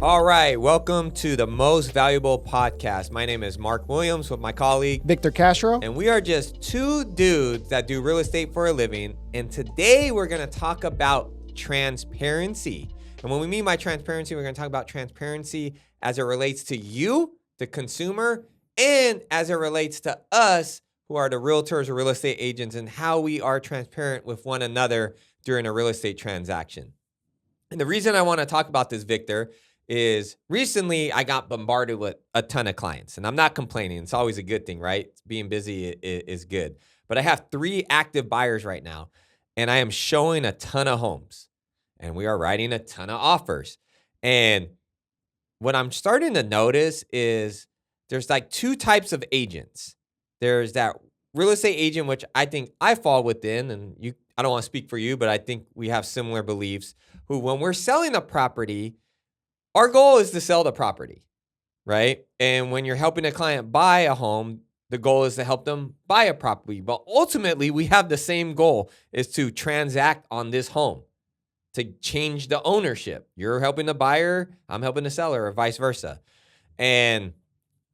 All right, welcome to the Most Valuable Podcast. My name is Mark Williams with my colleague Victor Castro. and we are just two dudes that do real estate for a living. And today we're going to talk about transparency. And when we mean by transparency, we're going to talk about transparency as it relates to you, the consumer, and as it relates to us, who are the realtors or real estate agents, and how we are transparent with one another during a real estate transaction. And the reason I want to talk about this, Victor, is recently I got bombarded with a ton of clients, and I'm not complaining. It's always a good thing, right? Being busy is good. But I have 3 active buyers right now, and I am showing a ton of homes, and we are writing a ton of offers. And what I'm starting to notice is there's like 2 types of agents. There's that real estate agent, which I think I fall within, and I don't want to speak for you, but I think we have similar beliefs, who when we're selling a property, our goal is to sell the property, right? And when you're helping a client buy a home, the goal is to help them buy a property. But ultimately, we have the same goal, is to transact on this home, to change the ownership. You're helping the buyer, I'm helping the seller, or vice versa. And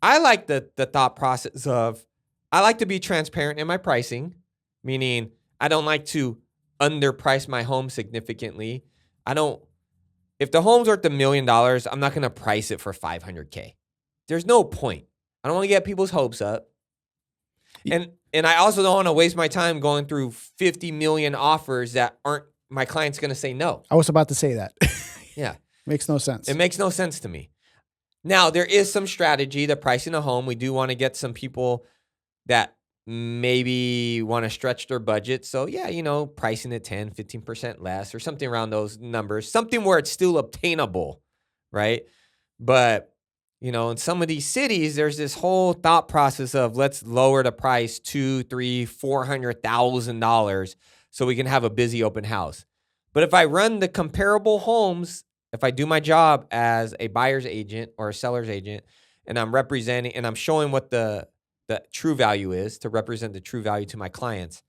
I like the thought process of, I like to be transparent in my pricing, meaning I don't like to underprice my home significantly. If the home's worth $1 million, I'm not going to price it for $500K. There's no point. I don't want to get people's hopes up. And I also don't want to waste my time going through 50 million offers that aren't my client's going to say no. I was about to say that. Yeah. Makes no sense. It makes no sense to me. Now, there is some strategy to pricing a home. We do want to get some people that maybe want to stretch their budget. So yeah, pricing it 10, 15% less or something around those numbers, something where it's still obtainable, right? But, in some of these cities, there's this whole thought process of let's lower the price $200,000, $300,000, $400,000 so we can have a busy open house. But if I run the comparable homes, if I do my job as a buyer's agent or a seller's agent, and I'm representing and I'm showing what the true value is to represent the true value to my clients,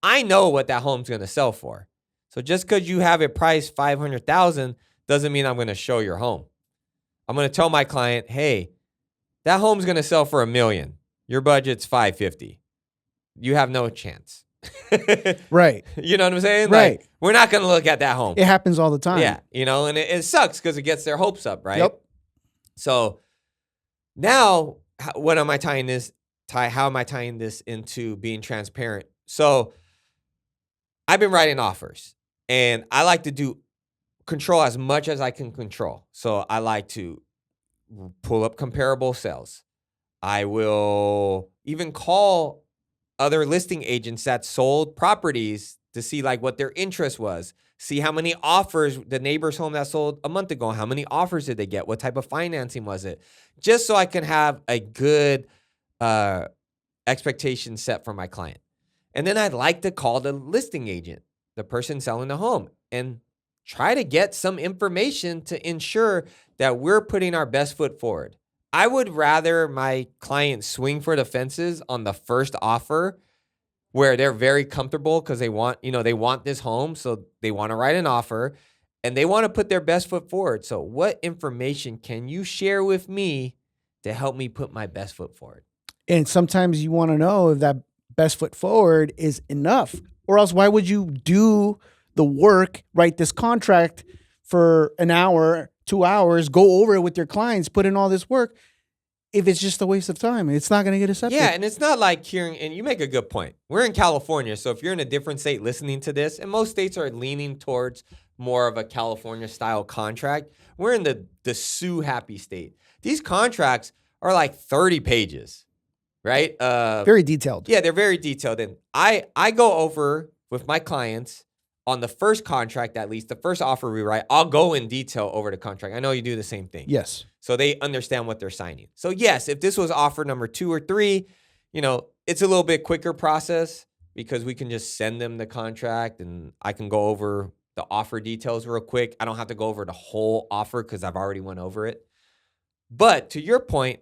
I know what that home's going to sell for. So just because you have it priced $500,000 doesn't mean I'm going to show your home. I'm going to tell my client, hey, that home's going to sell for $1 million. Your budget's $550,000. You have no chance. Right. You know what I'm saying? Right. Like, we're not going to look at that home. It happens all the time. Yeah. And it sucks because it gets their hopes up, right? Yep. So now, what am I tying this? How am I tying this into being transparent? So I've been writing offers, and I like to control as much as I can control. So I like to pull up comparable sales. I will even call other listing agents that sold properties to see like what their interest was, see how many offers the neighbor's home that sold a month ago, how many offers did they get, what type of financing was it, just so I can have a good expectation set for my client. And then I'd like to call the listing agent, the person selling the home, and try to get some information to ensure that we're putting our best foot forward. I would rather my client swing for the fences on the first offer where they're very comfortable because they want this home, so they want to write an offer and they want to put their best foot forward. So what information can you share with me to help me put my best foot forward? And sometimes you want to know if that best foot forward is enough, or else why would you do the work, write this contract for an hour, 2 hours, go over it with your clients, put in all this work, if it's just a waste of time? It's not going to get accepted. Yeah, and it's not like and you make a good point. We're in California, so if you're in a different state listening to this, and most states are leaning towards more of a California-style contract, we're in the sue-happy state. These contracts are like 30 pages. Right? Very detailed. Yeah, they're very detailed. And I go over with my clients on the first contract, at least the first offer we write, I'll go in detail over the contract. I know you do the same thing. Yes. So they understand what they're signing. So yes, if this was offer number 2 or 3, it's a little bit quicker process because we can just send them the contract and I can go over the offer details real quick. I don't have to go over the whole offer because I've already went over it. But to your point,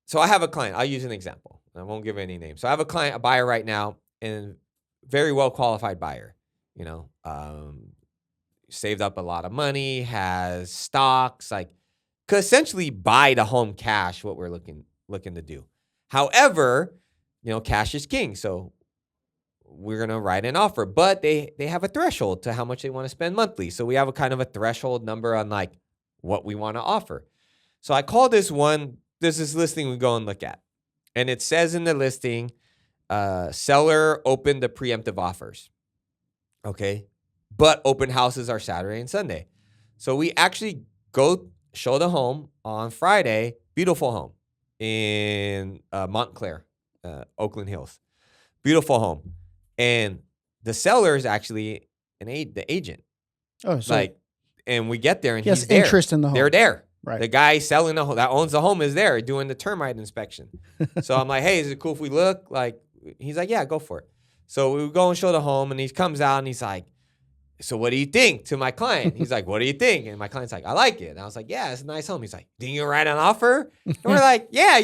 so I have a client. I'll use an example. I won't give any names. So I have a client, a buyer right now, and very well qualified buyer. saved up a lot of money, has stocks, like could essentially buy the home cash, what we're looking to do. However, cash is king. So we're going to write an offer, but they have a threshold to how much they want to spend monthly. So we have a kind of a threshold number on like what we want to offer. So I call this one, there's this listing we go and look at. And it says in the listing, seller opened the preemptive offers. Okay. But open houses are Saturday and Sunday. So we actually go show the home on Friday. Beautiful home in Montclair, Oakland Hills. Beautiful home. And the seller is actually the agent. Oh, so and we get there and yes, he's there. Interest in the home. They're there. Right. The guy selling the home that owns the home is there doing the termite inspection. So I'm like, hey, is it cool if we look? Like, he's like, yeah, go for it. So we go and show the home, and he comes out and he's like, so what do you think to my client? He's like, what do you think? And my client's like, I like it. And I was like, yeah, it's a nice home. He's like, didn't you write an offer? And we're like, yeah,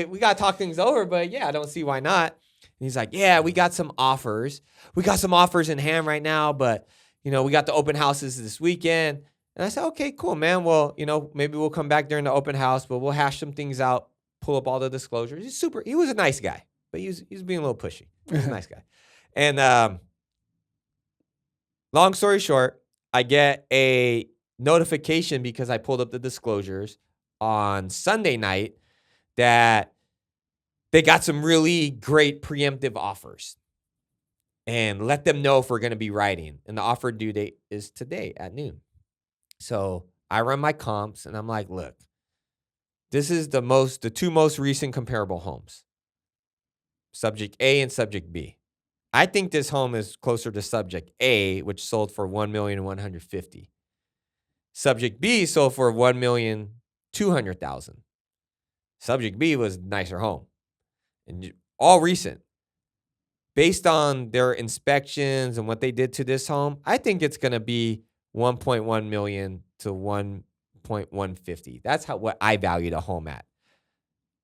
we got to talk things over, but yeah, I don't see why not. And he's like, yeah, we got some offers. We got some offers in hand right now, but, we got the open houses this weekend. And I said, okay, cool, man. Well, maybe we'll come back during the open house, but we'll hash some things out, pull up all the disclosures. He was a nice guy, but he was being a little pushy. He was a nice guy. And long story short, I get a notification because I pulled up the disclosures on Sunday night that they got some really great preemptive offers and let them know if we're going to be writing. And the offer due date is today at noon. So I run my comps and I'm like, look, this is the two most recent comparable homes, subject A and subject B. I think this home is closer to subject A, which sold for $1,150,000. Subject B sold for $1,200,000. Subject B was a nicer home. And all recent. Based on their inspections and what they did to this home, I think it's going to be 1.1 million to 1.150. That's what I value the home at.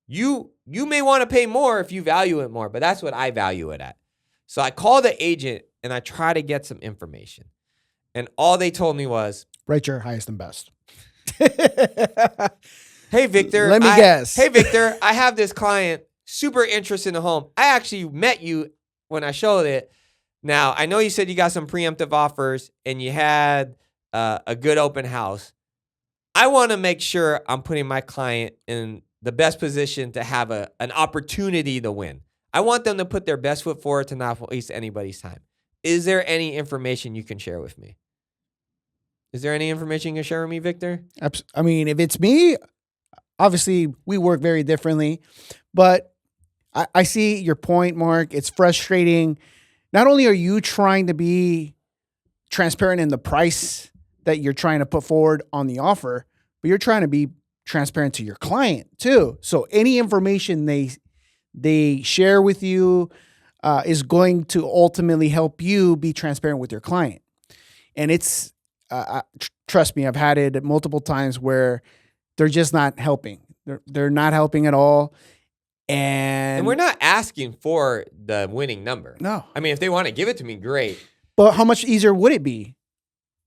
You may want to pay more if you value it more, but that's what I value it at. So I call the agent and I try to get some information. And all they told me was, write your highest and best. Hey, Victor. Let me guess. Hey, Victor, I have this client super interested in the home. I actually met you when I showed it. Now, I know you said you got some preemptive offers and you had a good open house. I want to make sure I'm putting my client in the best position to have an opportunity to win. I want them to put their best foot forward to not waste anybody's time. Is there any information you can share with me? Is there any information you can share with me, Victor? I mean, if it's me, obviously we work very differently, but I see your point, Mark. It's frustrating. Not only are you trying to be transparent in the price that you're trying to put forward on the offer, but you're trying to be transparent to your client too. So any information they share with you is going to ultimately help you be transparent with your client. And it's, trust me, I've had it multiple times where they're just not helping. They're not helping at all. And we're not asking for the winning number. No. I mean, if they want to give it to me, great. But how much easier would it be?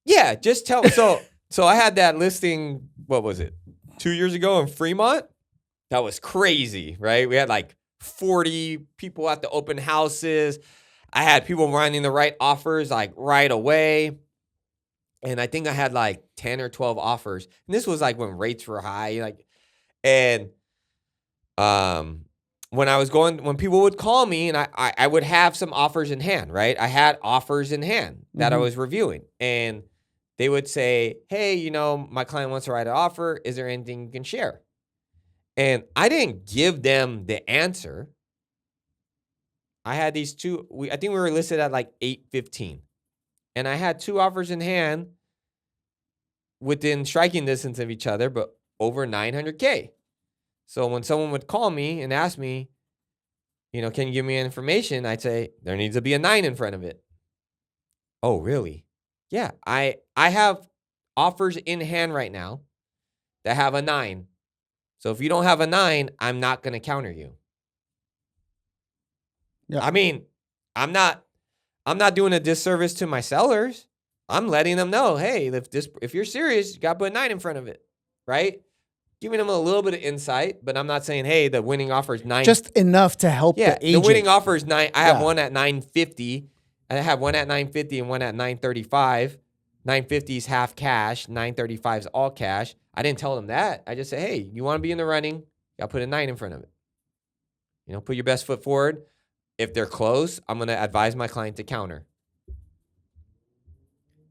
Yeah, just tell. So I had that listing, what was it, 2 years ago in Fremont? That was crazy, right? We had like 40 people at the open houses. I had people running the right offers like right away. And I think I had like 10 or 12 offers. And this was like when rates were high. When people would call me and I would have some offers in hand, right? I had offers in hand that I was reviewing. And they would say, hey, my client wants to write an offer. Is there anything you can share? And I didn't give them the answer. I had these two, I think we were listed at like 815. And I had two offers in hand within striking distance of each other, but over 900K. So when someone would call me and ask me, can you give me information? I'd say, there needs to be a 9 in front of it. Oh, really? Yeah, I have offers in hand right now that have a 9. So if you don't have a 9, I'm not going to counter you. Yeah. I mean, I'm not doing a disservice to my sellers. I'm letting them know, hey, if you're serious, you got to put a 9 in front of it, right? Giving them a little bit of insight, but I'm not saying, hey, the winning offer is 9. Just enough to help the Yeah, agent. the winning offer is 9. I have Yeah. one at 950. I have one at 950 and one at 935. 950 is half cash. 935 is all cash. I didn't tell them that. I just said, hey, you want to be in the running? You got to put a 9 in front of it. Put your best foot forward. If they're close, I'm going to advise my client to counter.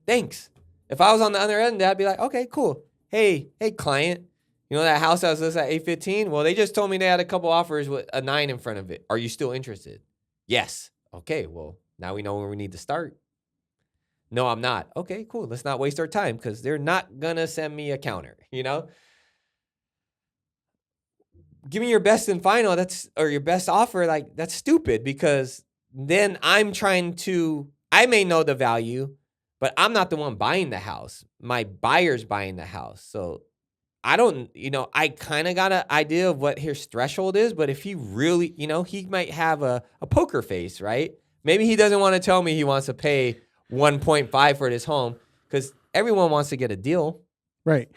Thanks. If I was on the other end, I'd be like, okay, cool. Hey, client, that house I was listed at 815? Well, they just told me they had a couple offers with a 9 in front of it. Are you still interested? Yes. Okay, well, now we know where we need to start. No, I'm not. Okay, cool. Let's not waste our time because they're not going to send me a counter, Give me your best and final, or your best offer, like that's stupid because then I may know the value, but I'm not the one buying the house. My buyer's buying the house. So I don't, I kind of got an idea of what his threshold is, but if he really, he might have a poker face, right? Maybe he doesn't want to tell me he wants to pay 1.5 for this home because everyone wants to get a deal. Right.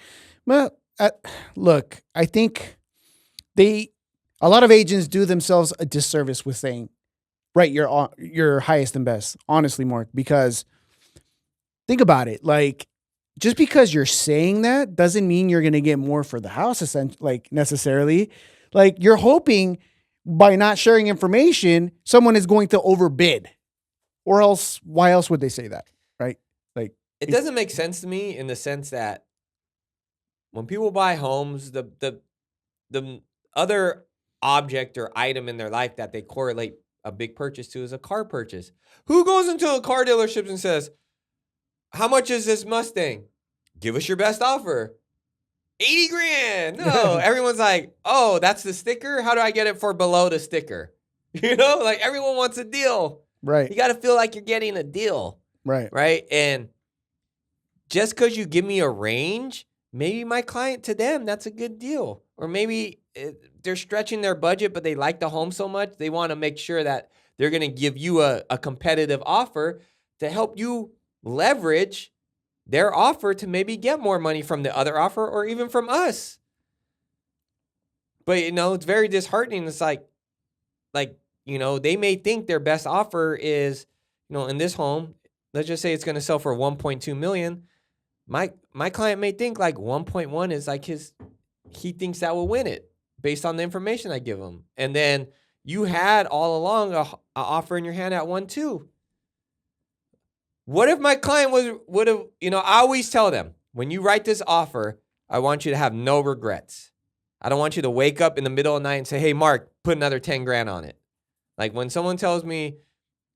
Well, look, I think a lot of agents do themselves a disservice with saying, right, you're highest and best, honestly, Mark, because think about it. Like, just because you're saying that doesn't mean you're going to get more for the house, necessarily. Like, you're hoping by not sharing information, someone is going to overbid. Or else, why else would they say that, right? Like, it doesn't make sense to me in the sense that when people buy homes, the other object or item in their life that they correlate a big purchase to is a car purchase. Who goes into a car dealership and says, how much is this Mustang? Give us your best offer. 80 grand. No, everyone's like, oh, that's the sticker? How do I get it for below the sticker? Like everyone wants a deal. Right. You got to feel like you're getting a deal. Right. Right. And just because you give me a range, maybe my client, to them, that's a good deal. Or maybe they're stretching their budget, but they like the home so much, they want to make sure that they're going to give you a competitive offer to help you leverage their offer to maybe get more money from the other offer or even from us. But, it's very disheartening. It's like, they may think their best offer is, in this home, let's just say it's going to sell for 1.2 million. My client may think like 1.1 is like he thinks that will win it based on the information I give him. And then you had all along a offer in your hand at 1.2. What if my client would have, I always tell them, when you write this offer, I want you to have no regrets. I don't want you to wake up in the middle of the night and say, hey, Mark, put another 10 grand on it. Like when someone tells me,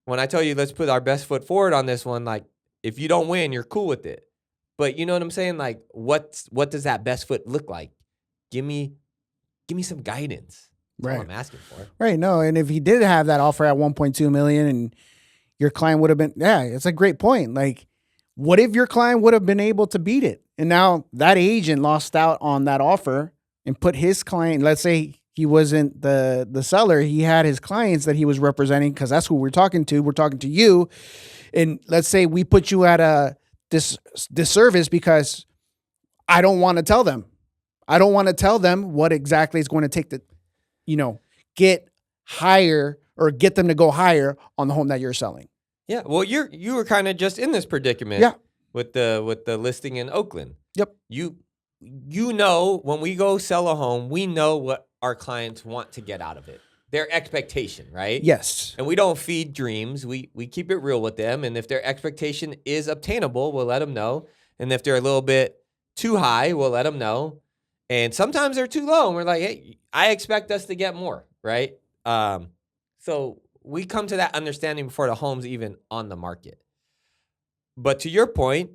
when I tell you, let's put our best foot forward on this one, like if you don't win, you're cool with it. But you know what I'm saying? Like what does that best foot look like? Give me some guidance. That's all I'm asking for. Right. No. And if he did have that offer at 1.2 million and your client would have been, it's a great point. Like, what if your client would have been able to beat it? And now that agent lost out on that offer and put his client, let's say he wasn't the seller, he had his clients that he was representing, because that's who we're talking to. We're talking to you. And let's say we put you at a disservice because I don't want to tell them. I don't want to tell them what exactly it's going to take to, get higher or get them to go higher on the home that you're selling. Yeah. Well, you were kind of just in this predicament. Yeah. With the listing in Oakland. Yep. You when we go sell a home, we know what our clients want to get out of it. Their expectation, right? Yes. And we don't feed dreams. We keep it real with them. And if their expectation is obtainable, we'll let them know. And if they're a little bit too high, we'll let them know. And sometimes they're too low. And we're like, hey, I expect us to get more, right? So we come to that understanding before the home's even on the market. But to your point,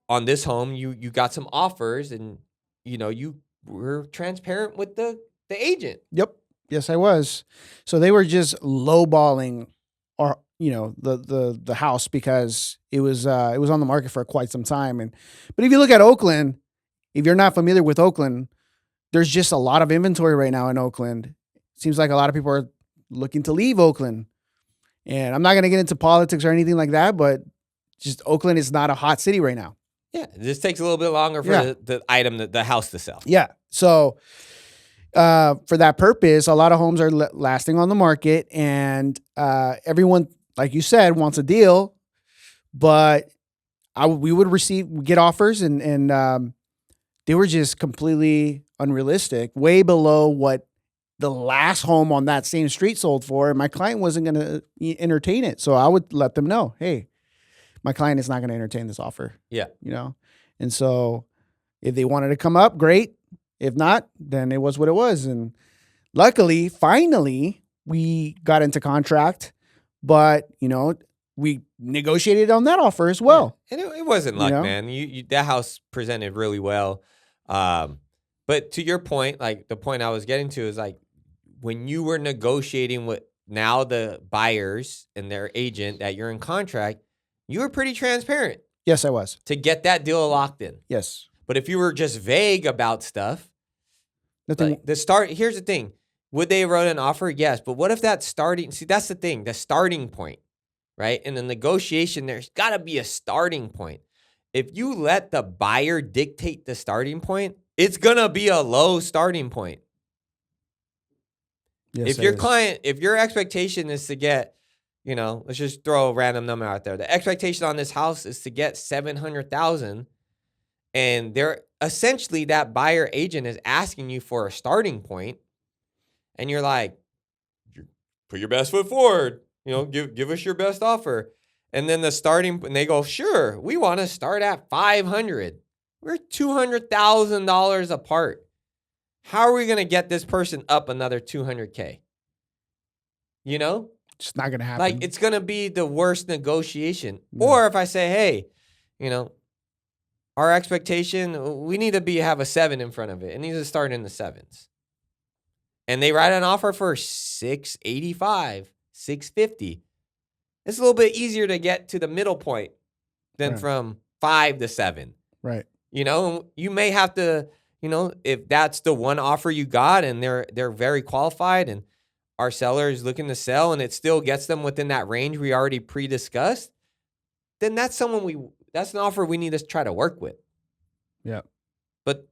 on this home, you got some offers and, you were transparent with the agent. Yep. Yes, I was. So they were just lowballing the house because it was on the market for quite some time. But if you look at Oakland, if you're not familiar with Oakland, there's just a lot of inventory right now in Oakland. Seems like a lot of people are looking to leave Oakland. And I'm not going to get into politics or anything like that, but just Oakland is not a hot city right now. Yeah, it just takes a little bit longer for Yeah. the item, the house to sell. Yeah. So for that purpose, a lot of homes are lasting on the market, and everyone, like you said, wants a deal. But we would get offers, and they were just completely unrealistic, way below what the last home on that same street sold for. And my client wasn't going to entertain it. So I would let them know, hey, my client is not going to entertain this offer. Yeah. And so if they wanted to come up, great. If not, then it was what it was. And luckily, finally, we got into contract, but we negotiated on that offer as well. Yeah. And it wasn't luck, man. You that house presented really well. But to your point, like the point I was getting to is like when you were negotiating with now the buyers and their agent that you're in contract, you were pretty transparent. Yes, I was. To get that deal locked in. Yes. But if you were just vague about stuff, nothing. Like here's the thing. Would they wrote an offer? Yes. But what if that's that's the thing, the starting point, right? In the negotiation, there's got to be a starting point. If you let the buyer dictate the starting point, it's going to be a low starting point. Yes, if your expectation is to get, let's just throw a random number out there. The expectation on this house is to get $700,000, and they're essentially that buyer agent is asking you for a starting point, and you're like, put your best foot forward. Give us your best offer, and then and they go, sure, we want to start at $500. We're $200,000 apart. How are we going to get this person up another $200K? It's not going to happen. Like, it's going to be the worst negotiation. Yeah. Or if I say, hey, our expectation, we need to have a 7 in front of it. It needs to start in the 7s. And they write an offer for $685, $650. It's a little bit easier to get to the middle point than from 5 to 7. Right. You may have to, if that's the one offer you got and they're very qualified and our seller is looking to sell and it still gets them within that range we already pre-discussed, then that's an offer we need to try to work with. Yeah. But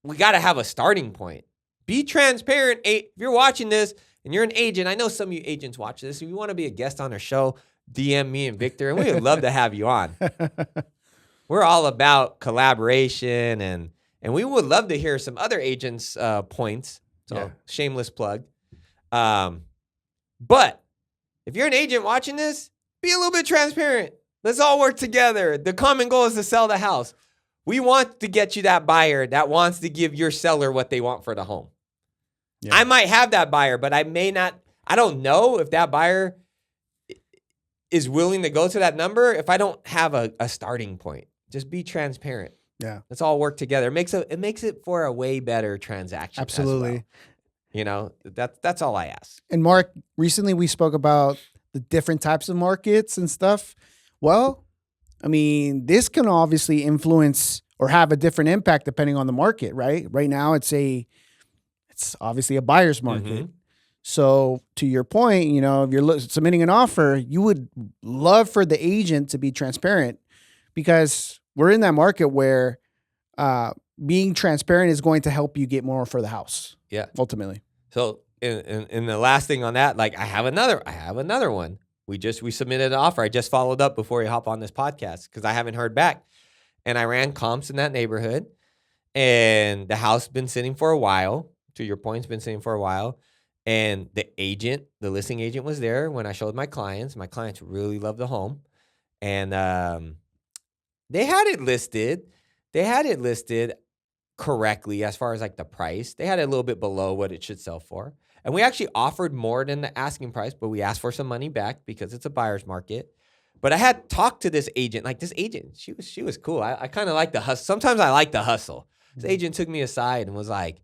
we got to have a starting point. Be transparent. If you're watching this and you're an agent, I know some of you agents watch this. If you want to be a guest on our show, DM me and Victor, and we would love to have you on. We're all about collaboration, and we would love to hear some other agents' points. So shameless plug. But if you're an agent watching this, be a little bit transparent. Let's all work together. The common goal is to sell the house. We want to get you that buyer that wants to give your seller what they want for the home. Yeah. I might have that buyer, but I may not. I don't know if that buyer is willing to go to that number if I don't have a starting point. Just be transparent. Yeah. Let's all work together. It makes it for a way better transaction. Absolutely. That's all I ask. And Mark, recently we spoke about the different types of markets and stuff. Well, I mean, this can obviously influence or have a different impact depending on the market, right? Right now it's obviously a buyer's market. Mm-hmm. So to your point, if you're submitting an offer, you would love for the agent to be transparent, because we're in that market where being transparent is going to help you get more for the house. Yeah. Ultimately. So in the last thing on that, like I have another one. We submitted an offer. I just followed up before we hop on this podcast because I haven't heard back. And I ran comps in that neighborhood, and the house has been sitting for a while. To your point, it's been sitting for a while. And the listing agent was there when I showed my clients. My clients really love the home. And they had it listed. Correctly as far as like the price. They had it a little bit below what it should sell for. And we actually offered more than the asking price, but we asked for some money back because it's a buyer's market. But I had talked to this agent. Like this agent, she was cool. I kind of like the hustle. Sometimes I like the hustle. This agent took me aside and was like,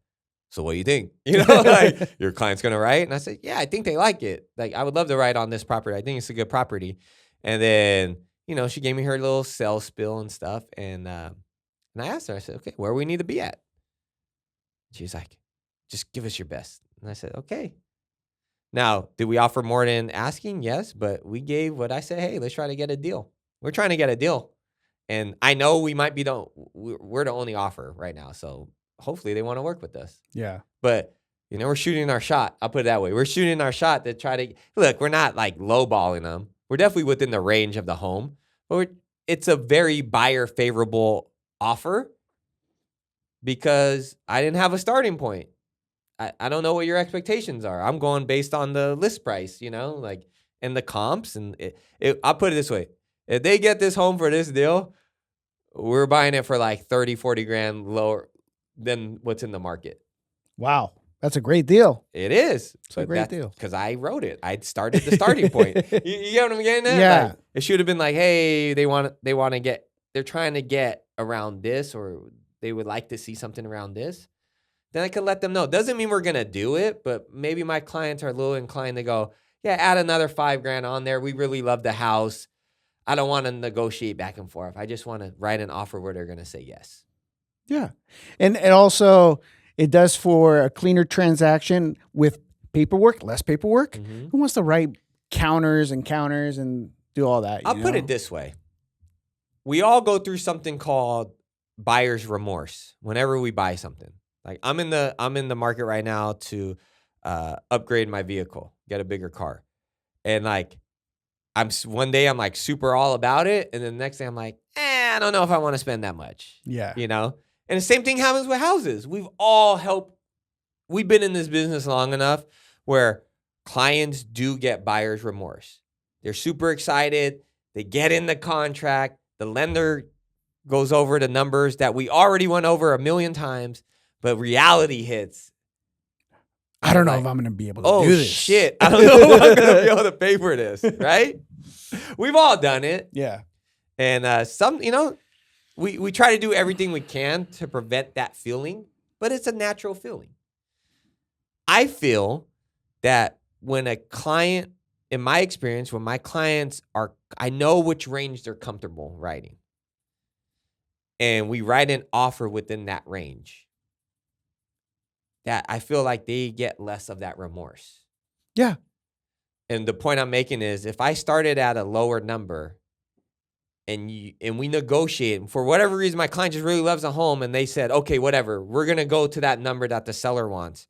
so what do you think? Like your client's going to write? And I said, yeah, I think they like it. Like I would love to write on this property. I think it's a good property. And then, she gave me her little sales spill and stuff. And I asked her, I said, okay, where do we need to be at? She's like, just give us your best. And I said, okay. Now, did we offer more than asking? Yes, but we gave what I said, hey, let's try to get a deal. We're trying to get a deal. And I know we might be we're the only offer right now. So hopefully they want to work with us. Yeah. But, we're shooting our shot. I'll put it that way. We're shooting our shot to try to look, we're not like lowballing them. We're definitely within the range of the home, but it's a very buyer favorable offer because I didn't have a starting point. I don't know what your expectations are. I'm going based on the list price, like and the comps. And I'll put it this way. If they get this home for this deal, we're buying it for like 30, 40 grand lower than what's in the market. Wow. That's a great deal. It is. It's a great deal. Because I wrote it. I started the starting point. You get what I'm getting at? Yeah. Like, it should have been like, hey, they're trying to get around this, or they would like to see something around this. Then I could let them know. Doesn't mean we're going to do it, but maybe my clients are a little inclined to go, yeah, add another $5,000 on there. We really love the house. I don't want to negotiate back and forth. I just want to write an offer where they're going to say yes. Yeah. And also it does for a cleaner transaction with paperwork, less paperwork. Mm-hmm. Who wants to write counters and do all that? I'll put it this way. We all go through something called buyer's remorse whenever we buy something. Like I'm in the market right now to upgrade my vehicle, get a bigger car. And like one day I'm like super all about it, and then the next day I'm like, I don't know if I want to spend that much. Yeah. And the same thing happens with houses. We've been in this business long enough where clients do get buyer's remorse. They're super excited. They get in the contract. The lender goes over the numbers that we already went over 1,000,000 times, but reality hits. I don't know if I'm going to be able to do this. Oh, shit. I don't know if I'm going to be able to pay for this, right? We've all done it. Yeah. And we try to do everything we can to prevent that feeling, but it's a natural feeling. I feel that when a client, in my experience, when my clients I know which range they're comfortable writing. And we write an offer within that range, that I feel like they get less of that remorse. Yeah. And the point I'm making is if I started at a lower number and we negotiate, and for whatever reason, my client just really loves a home and they said, okay, whatever, we're going to go to that number that the seller wants.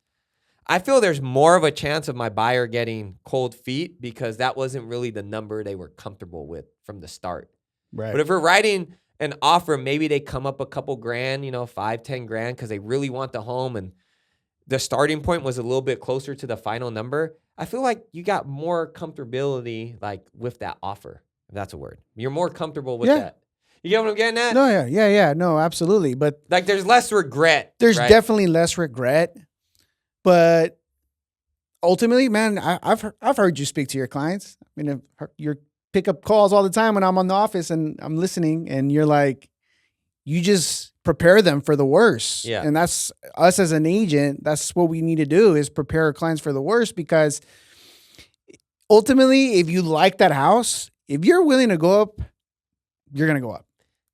I feel there's more of a chance of my buyer getting cold feet because that wasn't really the number they were comfortable with from the start. Right. But if we're writing an offer, maybe they come up a couple grand, $5,000-$10,000 because they really want the home and the starting point was a little bit closer to the final number. I feel like you got more comfortability like with that offer, if that's a word. You're more comfortable with that. You get what I'm getting at? No, yeah. No, absolutely. But like there's less regret. There's right? definitely less regret. But ultimately, man, I've heard you speak to your clients. I mean, you pick up calls all the time when I'm on the office and I'm listening, and you're like, you just prepare them for the worst. Yeah. And that's us as an agent. That's what we need to do is prepare our clients for the worst, because ultimately, if you like that house, if you're willing to go up, you're going to go up.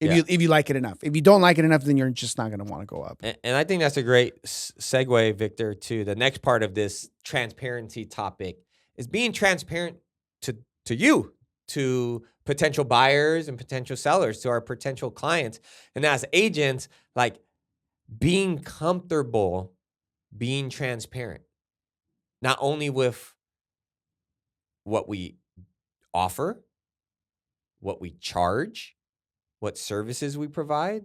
If you like it enough. If you don't like it enough, then you're just not going to want to go up. And I think that's a great segue, Victor, to the next part of this transparency topic is being transparent to you, to potential buyers and potential sellers, to our potential clients. And as agents, like being comfortable being transparent, not only with what we offer, what we charge, what services we provide,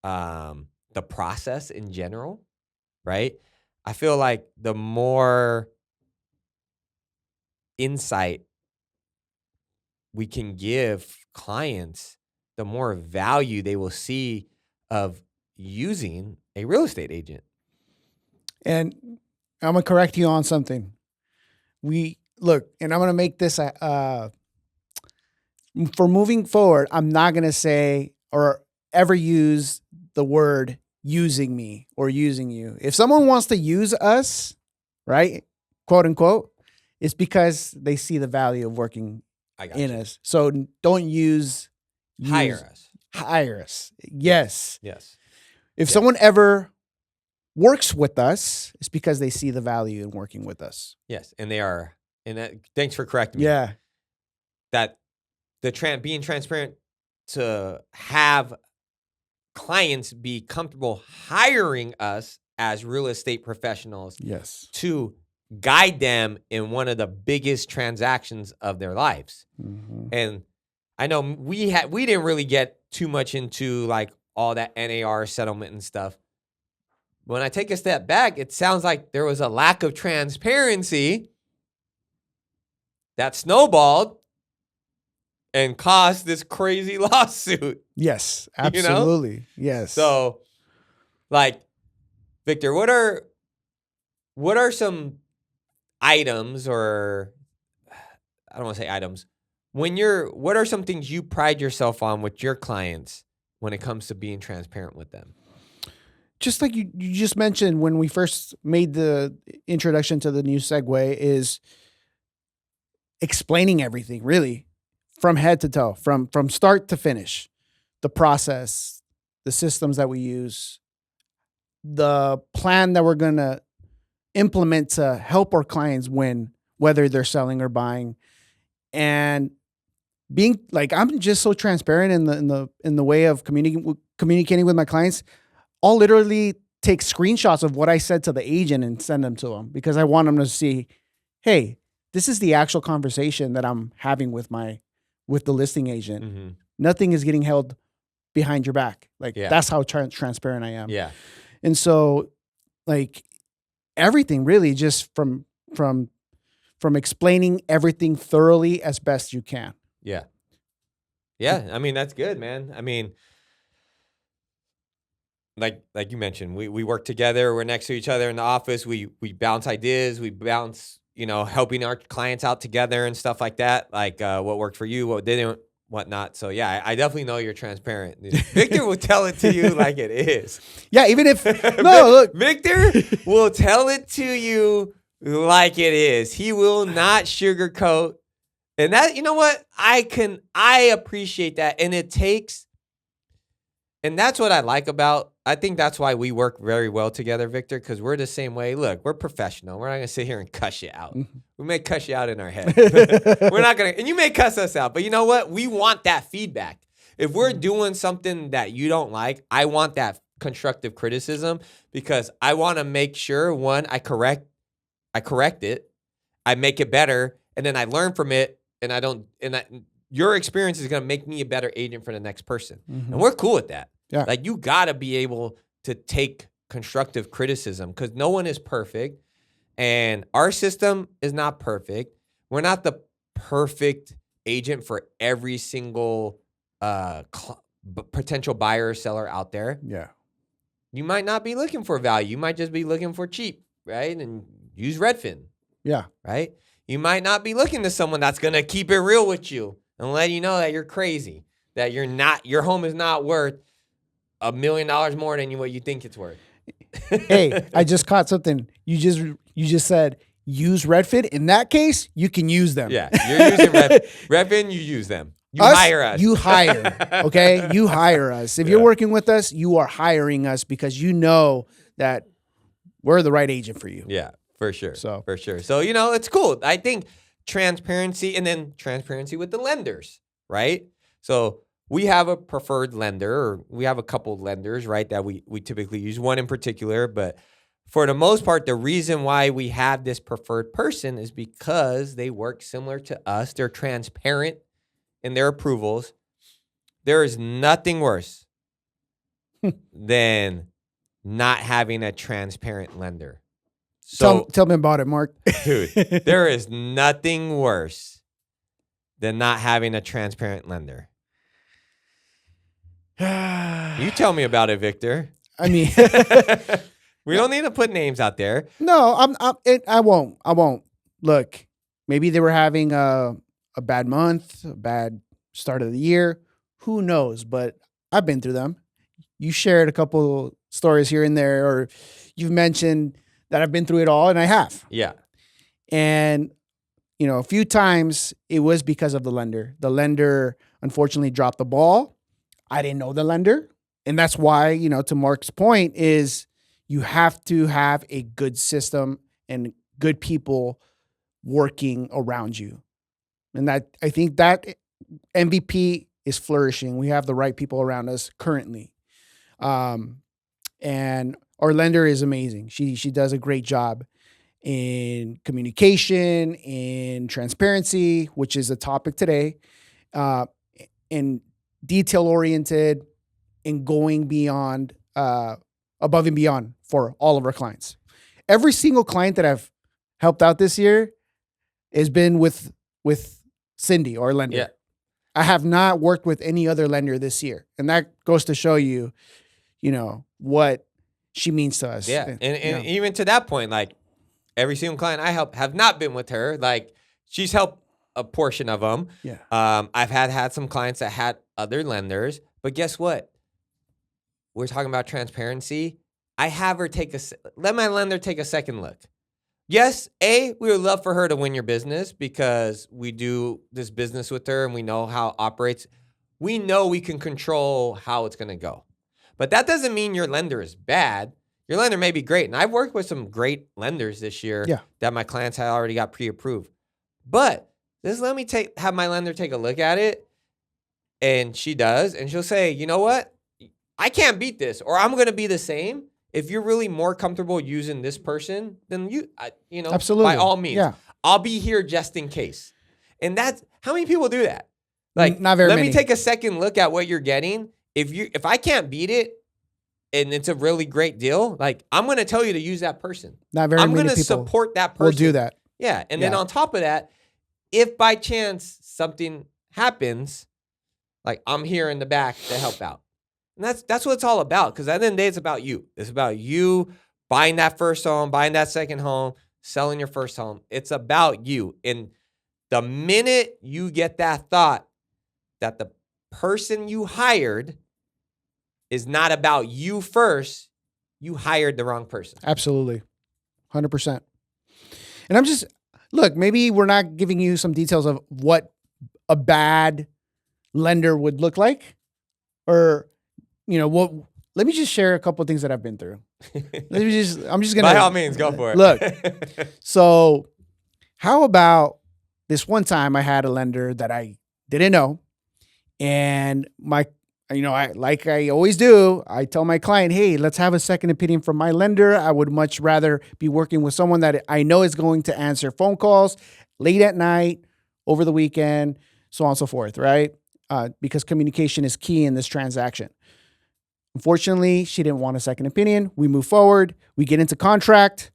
the process in general, right? I feel like the more insight we can give clients, the more value they will see of using a real estate agent. And I'm going to correct you on something. And I'm going to make this for moving forward, I'm not going to say or ever use the word using me or using you. If someone wants to use us, right, quote unquote, it's because they see the value of working in us. So don't use hire us. Hire us. Yes. If someone ever works with us is because they see the value in working with us. Yes, and they are. And thanks for correcting me. Yeah. That being transparent to have clients be comfortable hiring us as real estate professionals Yes. to guide them in one of the biggest transactions of their lives. Mm-hmm. And I know we didn't really get too much into like all that NAR settlement and stuff. When I take a step back, it sounds like there was a lack of transparency that snowballed and caused this crazy lawsuit. Yes, You know? absolutely. Yes. So, like, Victor, what are some items, or I don't want to say items, what are some things you pride yourself on with your clients when it comes to being transparent with them? Just like you just mentioned when we first made the introduction to the new segue, is explaining everything, really, from head to toe, from start to finish, the process, the systems that we use, the plan that we're going to implement to help our clients win, whether they're selling or buying. And being like, I'm just so transparent in the way of communicating with my clients. I'll literally take screenshots of what I said to the agent and send them to them because I want them to see, hey, this is the actual conversation that I'm having with the listing agent. Mm-hmm. Nothing is getting held behind your back. Like that's how transparent I am. Yeah. And so like everything really just from explaining everything thoroughly as best you can. Yeah. Yeah. I mean, that's good, man. I mean, like you mentioned, we work together. We're next to each other in the office. We bounce ideas. We bounce, helping our clients out together and stuff like that. Like what worked for you, what didn't, whatnot. So yeah, I definitely know you're transparent. Victor will tell it to you like it is. Yeah, even if look, Victor will tell it to you like it is. He will not sugarcoat. And that, you know what? I appreciate that. And that's what I like about, I think that's why we work very well together, Victor, because we're the same way. Look, we're professional. We're not going to sit here and cuss you out. We may cuss you out in our head. We're not going to, and you may cuss us out, but you know what? We want that feedback. If we're doing something that you don't like, I want that constructive criticism because I want to make sure, one, I correct it, I make it better, and then I learn from it, your experience is going to make me a better agent for the next person. Mm-hmm. And we're cool with that. Yeah. Like you got to be able to take constructive criticism because no one is perfect and our system is not perfect. We're not the perfect agent for every single potential buyer or seller out there. Yeah. You might not be looking for value. You might just be looking for cheap, right? And use Redfin. Yeah. Right? You might not be looking to someone that's going to keep it real with you and let you know that you're crazy, that your home is not worth $1 million more than what you think it's worth. Hey, I just caught something. You just said use Redfin. In that case, you can use them. Yeah, you're using Redfin. You use them. You hire us. You hire. Okay, you hire us. If you're working with us, you are hiring us because you know that we're the right agent for you. Yeah, for sure. So it's cool. I think transparency, and then transparency with the lenders, right? So we have a preferred lender, or we have a couple of lenders, right, that we typically use, one in particular. But for the most part, the reason why we have this preferred person is because they work similar to us. They're transparent in their approvals. There is nothing worse than not having a transparent lender. So tell me about it, Mark. Dude, there is nothing worse than not having a transparent lender. You tell me about it, Victor. I mean, we don't need to put names out there. No, I won't. Look, maybe they were having a bad month, a bad start of the year. Who knows? But I've been through them. You shared a couple stories here and there, or you've mentioned that I've been through it all, and I have. Yeah. And, a few times it was because of the lender. The lender, unfortunately, dropped the ball. I didn't know the lender. And that's why, to Mark's point is, you have to have a good system and good people working around you. And that I think that MVP is flourishing. We have the right people around us currently. Um, and our lender is amazing. She does a great job in communication, in transparency, which is a topic today, uh, in detail oriented, and going beyond, above and beyond for all of our clients. Every single client that I've helped out this year has been with Cindy, our lender. Yeah. I have not worked with any other lender this year, and that goes to show you, what she means to us. Yeah. And even to that point, like every single client I help have not been with her. Like she's helped a portion of them. Yeah. I've had some clients that had other lenders, but guess what? We're talking about transparency. I have her let my lender take a second look. Yes, we would love for her to win your business because we do this business with her and we know how it operates. We know we can control how it's going to go. But that doesn't mean your lender is bad. Your lender may be great. And I've worked with some great lenders this year that my clients had already got pre-approved. But just let me have my lender take a look at it. And she does. And she'll say, you know what? I can't beat this, or I'm going to be the same. If you're really more comfortable using this person, then absolutely, by all means, I'll be here just in case. And that's how many people do that. Like, not very many. Let me take a second look at what you're getting. If I can't beat it, and it's a really great deal, like I'm going to tell you to use that person. Not very many people. I'm going to support that person. We'll do that. Yeah, and then on top of that, if by chance something happens, like I'm here in the back to help out. And that's what it's all about, because at the end of the day, it's about you. It's about you buying that first home, buying that second home, selling your first home. It's about you. And the minute you get that thought that the person you hired is not about you first, you hired the wrong person. Absolutely. 100%. And I'm just, look, maybe we're not giving you some details of what a bad lender would look like, or let me just share a couple of things that I've been through. I'm just going to. By all means, go for it. Look, so how about this one time I had a lender that I didn't know, and like I always do, I tell my client, hey, let's have a second opinion from my lender. I would much rather be working with someone that I know is going to answer phone calls late at night, over the weekend, so on and so forth, right? Because communication is key in this transaction. Unfortunately, she didn't want a second opinion. We move forward. We get into contract.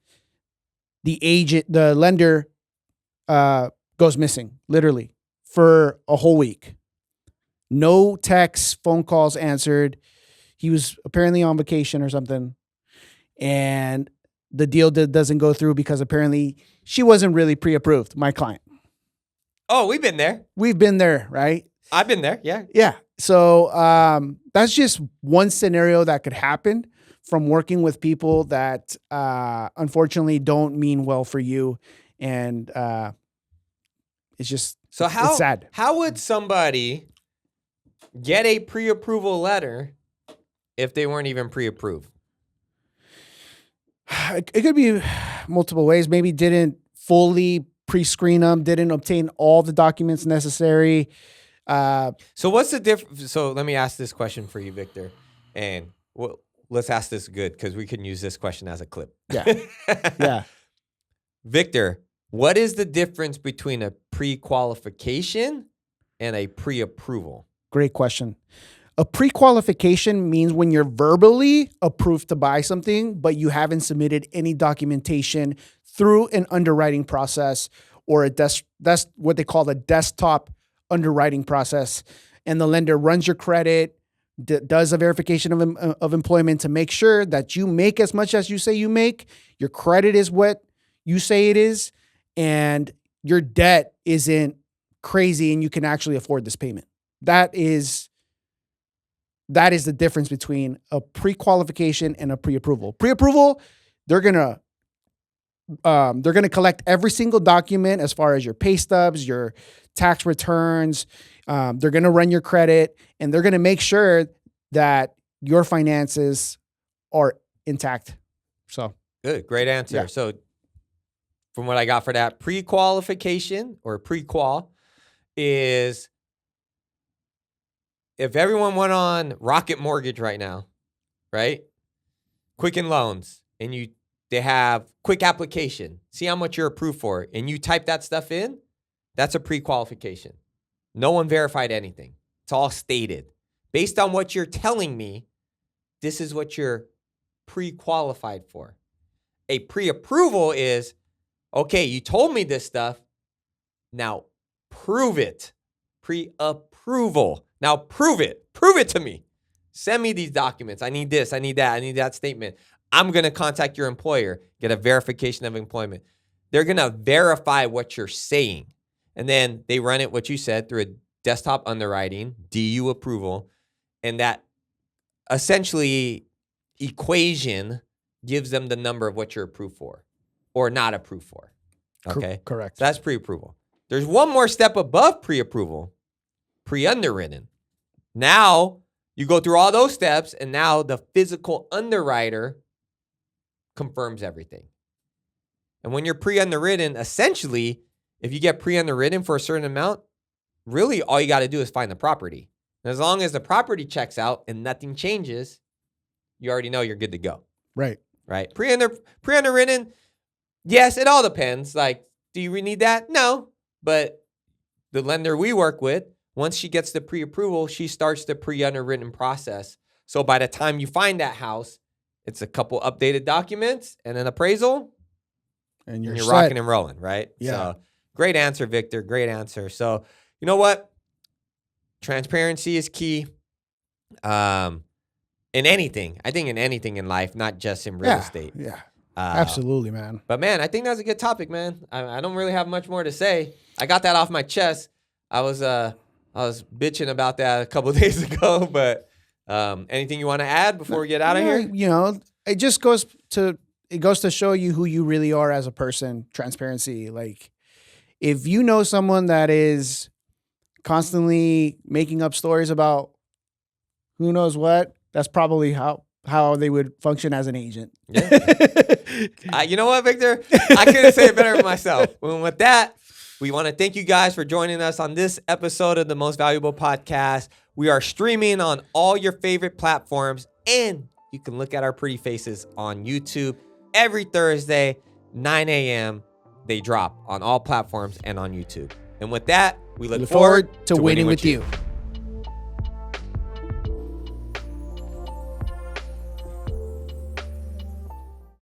The lender goes missing, literally, for a whole week. No texts, phone calls answered. He was apparently on vacation or something. And the deal doesn't go through because apparently she wasn't really pre-approved, my client. Oh, we've been there. We've been there, right? I've been there, yeah. Yeah. So that's just one scenario that could happen from working with people that unfortunately don't mean well for you. And it's just it's sad. How would somebody get a pre-approval letter if they weren't even pre-approved? It could be multiple ways. Maybe didn't fully pre-screen them, didn't obtain all the documents necessary. So what's the difference? So let me ask this question for you, Victor, and let's ask this good, because we can use this question as a clip. Yeah. Yeah. Victor, what is the difference between a pre-qualification and a pre-approval? Great question. A pre-qualification means when you're verbally approved to buy something, but you haven't submitted any documentation through an underwriting process, or that's what they call the desktop underwriting process. And the lender runs your credit, does a verification of employment to make sure that you make as much as you say you make, your credit is what you say it is, and your debt isn't crazy and you can actually afford this payment. That is the difference between a pre-qualification and a pre-approval. Pre-approval, they're gonna collect every single document as far as your pay stubs, your tax returns. They're gonna run your credit, and they're gonna make sure that your finances are intact. So Good. Great answer. Yeah. So from what I got for that, pre-qualification or pre-qual is if everyone went on Rocket Mortgage right now, right? Quicken Loans, and they have quick application. See how much you're approved for, and you type that stuff in, that's a pre-qualification. No one verified anything. It's all stated. Based on what you're telling me, this is what you're pre-qualified for. A pre-approval is, okay, you told me this stuff. Now prove it. Pre-approval. Now prove it. Prove it to me. Send me these documents. I need this. I need that. I need that statement. I'm going to contact your employer, get a verification of employment. They're going to verify what you're saying. And then they run it, what you said, through a desktop underwriting, DU approval. And that essentially equation gives them the number of what you're approved for or not approved for. Okay? Correct. So that's pre-approval. There's one more step above pre-approval, pre-underwritten. Now you go through all those steps, and now the physical underwriter confirms everything. And when you're pre-underwritten, essentially, if you get pre-underwritten for a certain amount, really all you got to do is find the property. And as long as the property checks out and nothing changes, you already know you're good to go. Right. Right? Pre-underwritten, yes, it all depends. Like, do you need that? No. But the lender we work with, once she gets the pre-approval, she starts the pre-underwritten process. So by the time you find that house, it's a couple updated documents and an appraisal, And you're rocking and rolling, right? Yeah. So great answer, Victor. Great answer. So you know what? Transparency is key. In anything. I think in anything in life, not just in real estate. Yeah. Absolutely, man. But man, I think that's a good topic, man. I don't really have much more to say. I got that off my chest. I was bitching about that a couple of days ago, but anything you want to add before we get out of here? You know, it just goes to show you who you really are as a person. Transparency. Like, if you know someone that is constantly making up stories about who knows what, that's probably how they would function as an agent. Yeah. You know what, Victor? I couldn't say it better myself. Well, with that, we want to thank you guys for joining us on this episode of the Most Valuable Podcast. We are streaming on all your favorite platforms, and you can look at our pretty faces on YouTube every Thursday, 9 a.m. They drop on all platforms and on YouTube. And with that, we look forward to winning with you.